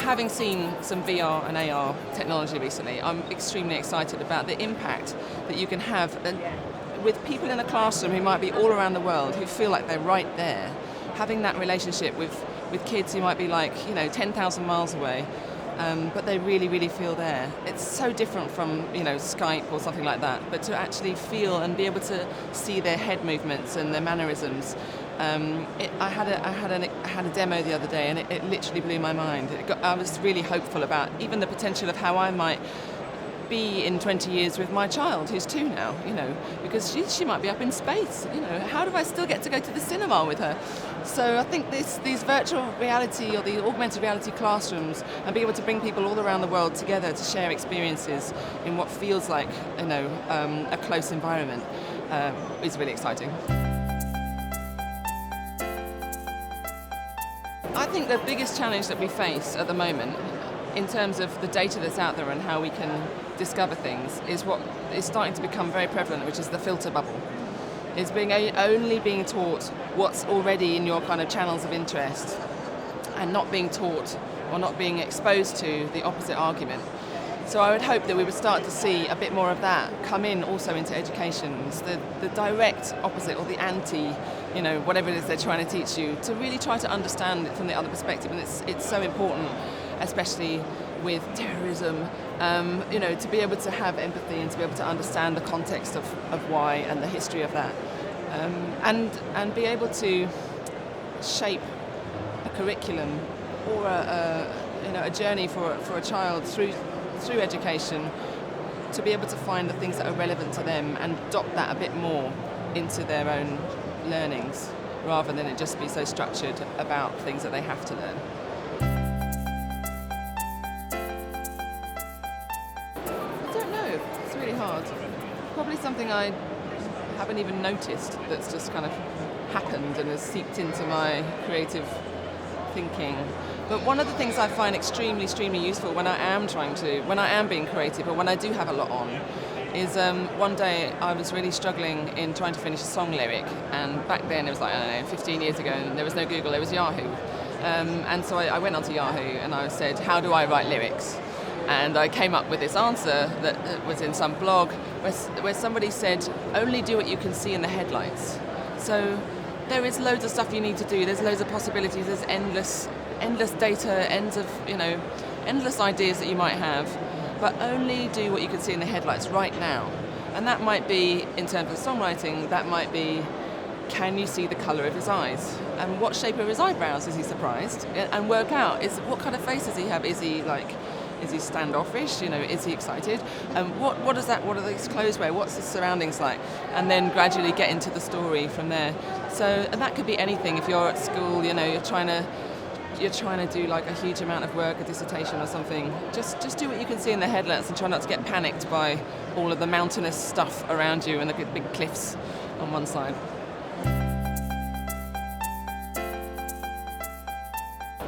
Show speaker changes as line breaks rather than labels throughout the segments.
having seen some VR and AR technology recently, I'm extremely excited about the impact that you can have with people in a classroom who might be all around the world, who feel like they're right there. Having that relationship with kids who might be 10,000 miles away, but they really, really feel there. It's so different from, Skype or something like that, but to actually feel and be able to see their head movements and their mannerisms. I had a demo the other day, and it literally blew my mind. I was really hopeful about even the potential of how I might be in 20 years with my child, who's 2 now, because she might be up in space. How do I still get to go to the cinema with her? So I think these virtual reality or the augmented reality classrooms, and be able to bring people all around the world together to share experiences in what feels like a close environment is really exciting. I think the biggest challenge that we face at the moment, in terms of the data that's out there and how we can discover things, is what is starting to become very prevalent, which is the filter bubble. It's only being taught what's already in your kind of channels of interest, and not being taught or not being exposed to the opposite argument. So I would hope that we would start to see a bit more of that come in also into education, the direct opposite or the anti, whatever it is they're trying to teach you, to really try to understand it from the other perspective. And it's so important, especially with terrorism, to be able to have empathy and to be able to understand the context of why and the history of that, and be able to shape a curriculum or a journey for a child through education, to be able to find the things that are relevant to them and adopt that a bit more into their own learnings, rather than it just be so structured about things that they have to learn. I don't know, it's really hard. Probably something I haven't even noticed that's just kind of happened and has seeped into my creative thinking. But one of the things I find extremely, extremely useful when I am being creative, or when I do have a lot on, is one day I was really struggling in trying to finish a song lyric, and back then it was 15 years ago, and there was no Google, there was Yahoo. And so I went onto Yahoo and I said, how do I write lyrics? And I came up with this answer that was in some blog where somebody said, only do what you can see in the headlights. So there is loads of stuff you need to do, there's loads of possibilities, there's endless data, endless ideas that you might have, but only do what you can see in the headlights right now. And that might be, in terms of songwriting, that might be, can you see the colour of his eyes? And what shape are his eyebrows? Is he surprised? And work out, what kind of face does he have? Is he standoffish? Is he excited? What are these clothes wear? What's his surroundings like? And then gradually get into the story from there. So, and that could be anything. If you're at school, you're trying to do like a huge amount of work, a dissertation or something, just do what you can see in the headlights and try not to get panicked by all of the mountainous stuff around you and the big cliffs on one side.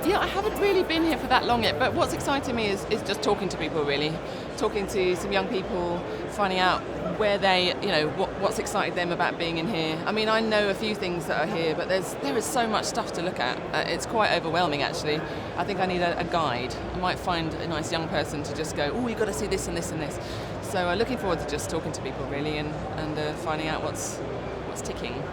Yeah, I haven't really been here for that long yet, but what's exciting me is just talking to people, really. Talking to some young people, finding out where they, what's excited them about being in here. I mean, I know a few things that are here, but there is so much stuff to look at. It's quite overwhelming, actually. I think I need a guide. I might find a nice young person to just go, oh, you've got to see this and this and this. So looking forward to just talking to people, really, and finding out what's ticking.